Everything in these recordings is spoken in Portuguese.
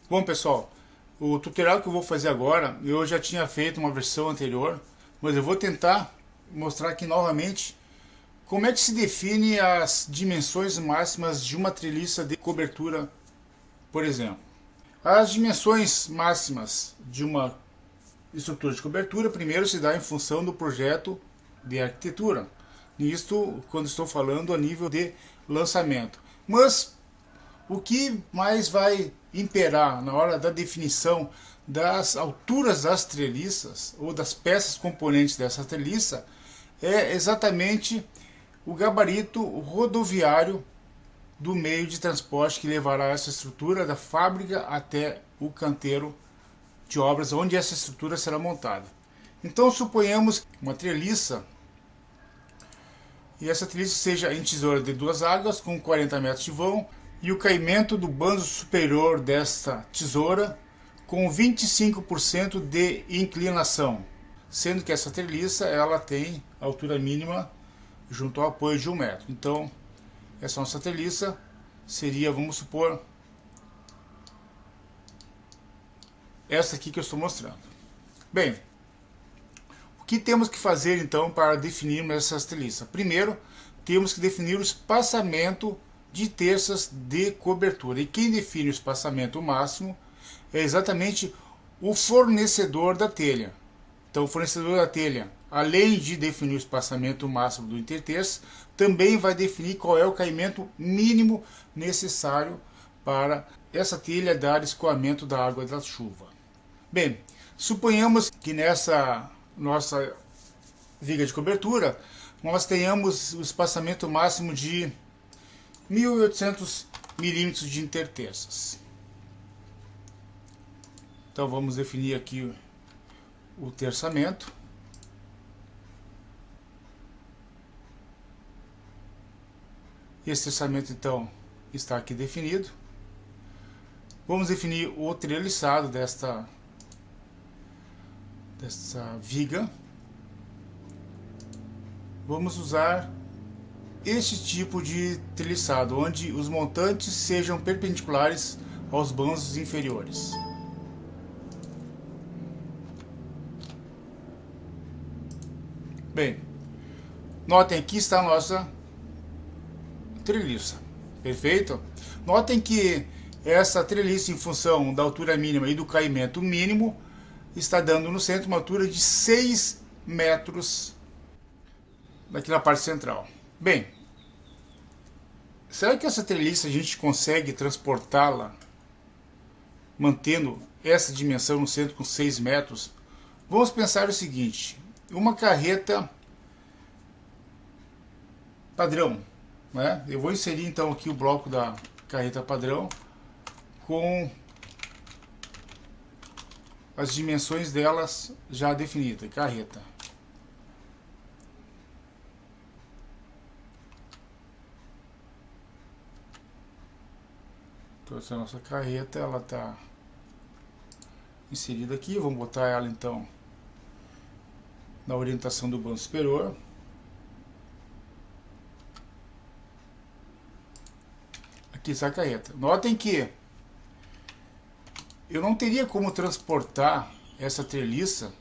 Bom, pessoal, o tutorial que eu vou fazer agora, eu já tinha feito uma versão anterior, mas eu vou tentar mostrar aqui novamente como é que se define as dimensões máximas de uma treliça de cobertura, por exemplo. As dimensões máximas de uma estrutura de cobertura primeiro se dá em função do projeto de arquitetura. Isto quando estou falando a nível de lançamento. Mas o que mais vai imperar na hora da definição das alturas das treliças ou das peças componentes dessa treliça é exatamente o gabarito rodoviário do meio de transporte que levará essa estrutura da fábrica até o canteiro de obras onde essa estrutura será montada. Então suponhamos uma treliça, e essa treliça seja em tesoura de duas águas com 40 metros de vão, e o caimento do banzo superior desta tesoura com 25% de inclinação, sendo que essa treliça ela tem altura mínima junto ao apoio de 1 metro. Então essa nossa treliça seria, vamos supor, essa aqui que eu estou mostrando. Bem, o que temos que fazer então para definirmos essas treliças? Primeiro, temos que definir o espaçamento de terças de cobertura. E quem define o espaçamento máximo é exatamente o fornecedor da telha. Então o fornecedor da telha, além de definir o espaçamento máximo do interterço, também vai definir qual é o caimento mínimo necessário para essa telha dar escoamento da água da chuva. Bem, suponhamos que nessa nossa viga de cobertura nós tenhamos o espaçamento máximo de 1.800 milímetros de interterças. Então vamos definir aqui o terçamento. Esse terçamento então está aqui definido. Vamos definir o treliçado desta viga. Vamos usar este tipo de treliçado, onde os montantes sejam perpendiculares aos banzos inferiores. Bem, notem aqui está a nossa treliça, perfeito? Notem que essa treliça, em função da altura mínima e do caimento mínimo, está dando no centro uma altura de 6 metros aqui na parte central. Bem, será que essa treliça a gente consegue transportá-la mantendo essa dimensão no centro com 6 metros? Vamos pensar o seguinte: uma carreta padrão, né? Eu vou inserir então aqui o bloco da carreta padrão com as dimensões delas já definidas. Carreta. Então essa nossa carreta ela está inserida aqui. Vamos botar ela então na orientação do banco superior. Aqui está a carreta. Notem que eu não teria como transportar essa treliça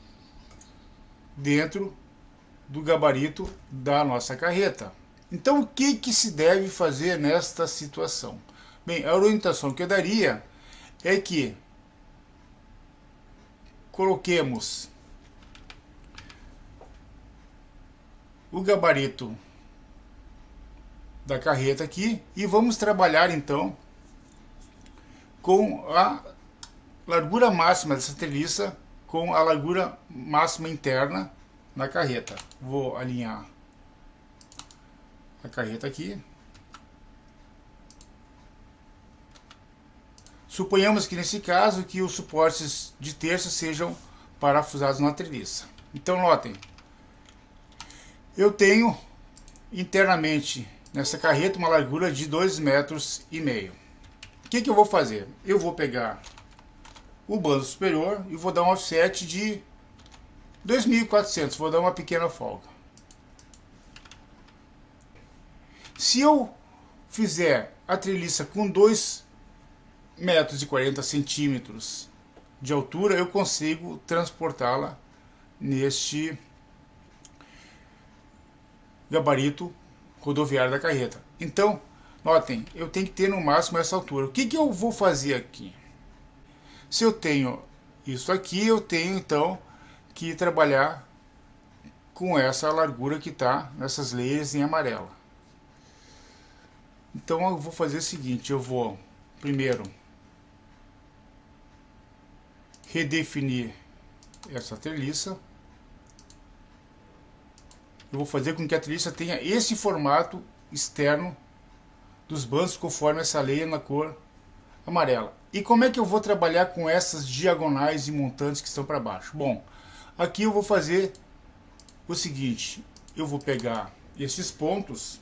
dentro do gabarito da nossa carreta. Então o que se deve fazer nesta situação? Bem, a orientação que eu daria é que coloquemos o gabarito da carreta aqui e vamos trabalhar então com a largura máxima dessa treliça com a largura máxima interna na carreta. Vou alinhar a carreta aqui. Suponhamos que nesse caso que os suportes de terça sejam parafusados na treliça. Então notem, eu tenho internamente nessa carreta uma largura de 2,5 metros. O que eu vou fazer? Eu vou pegar o banzo superior e vou dar um offset de 2.400, vou dar uma pequena folga. Se eu fizer a treliça com 2 1,40 m de altura, eu consigo transportá-la neste gabarito rodoviário da carreta. Então, notem, eu tenho que ter no máximo essa altura. O que eu vou fazer aqui? Se eu tenho isso aqui, eu tenho então que trabalhar com essa largura que está nessas leiras em amarelo. Então eu vou fazer o seguinte, eu vou primeiro redefinir essa treliça. Eu vou fazer com que a treliça tenha esse formato externo dos bancos conforme essa leia na cor amarela. E como é que eu vou trabalhar com essas diagonais e montantes que estão para baixo? Bom, aqui eu vou fazer o seguinte, eu vou pegar esses pontos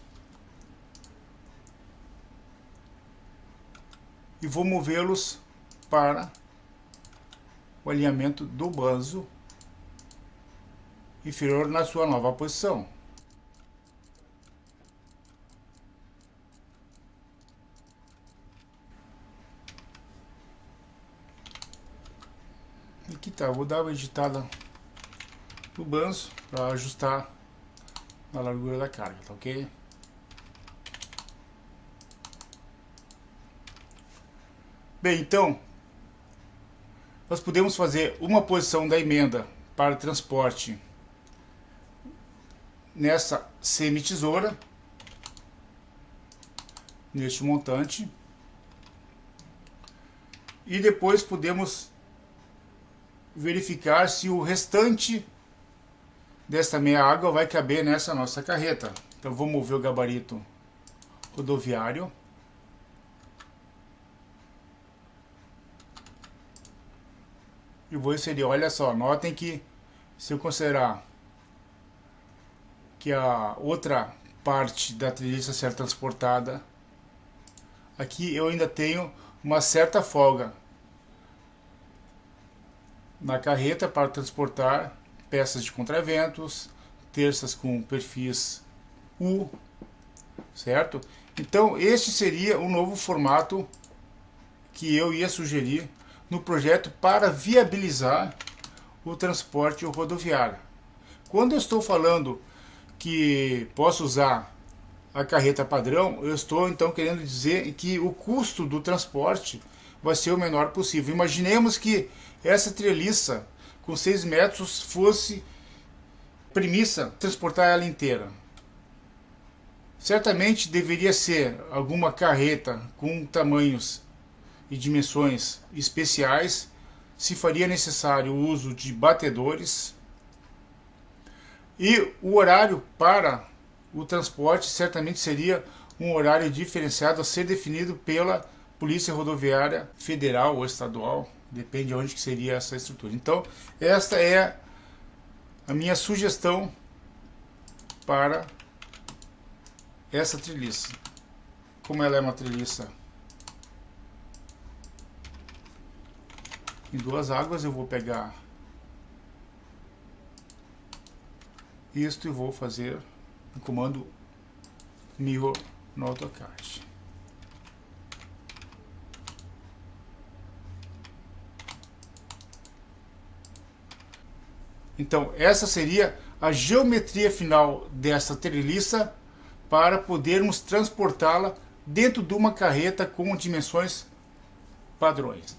e vou movê-los para o alinhamento do banzo inferior na sua nova posição. Aqui tá, vou dar uma editada no banzo para ajustar a largura da carga, tá ok? Bem, então nós podemos fazer uma posição da emenda para transporte nessa semi-tesoura, neste montante, e depois podemos verificar se o restante desta meia água vai caber nessa nossa carreta. Então vou mover o gabarito rodoviário. E vou inserir, olha só, notem que se eu considerar que a outra parte da treliça ser transportada, aqui eu ainda tenho uma certa folga na carreta para transportar peças de contraventos, terças com perfis U, certo? Então este seria o novo formato que eu ia sugerir no projeto para viabilizar o transporte rodoviário. Quando eu estou falando que posso usar a carreta padrão, eu estou então querendo dizer que o custo do transporte vai ser o menor possível. Imaginemos que essa treliça com 6 metros fosse premissa transportar ela inteira. Certamente deveria ser alguma carreta com tamanhos e dimensões especiais, se faria necessário o uso de batedores, e o horário para o transporte certamente seria um horário diferenciado a ser definido pela Polícia Rodoviária Federal ou Estadual, depende de onde que seria essa estrutura. Então, esta é a minha sugestão para essa treliça. Como ela é uma treliça em 2 águas, eu vou pegar isto e vou fazer o comando Mirror no AutoCAD. Então essa seria a geometria final dessa treliça para podermos transportá-la dentro de uma carreta com dimensões padrões.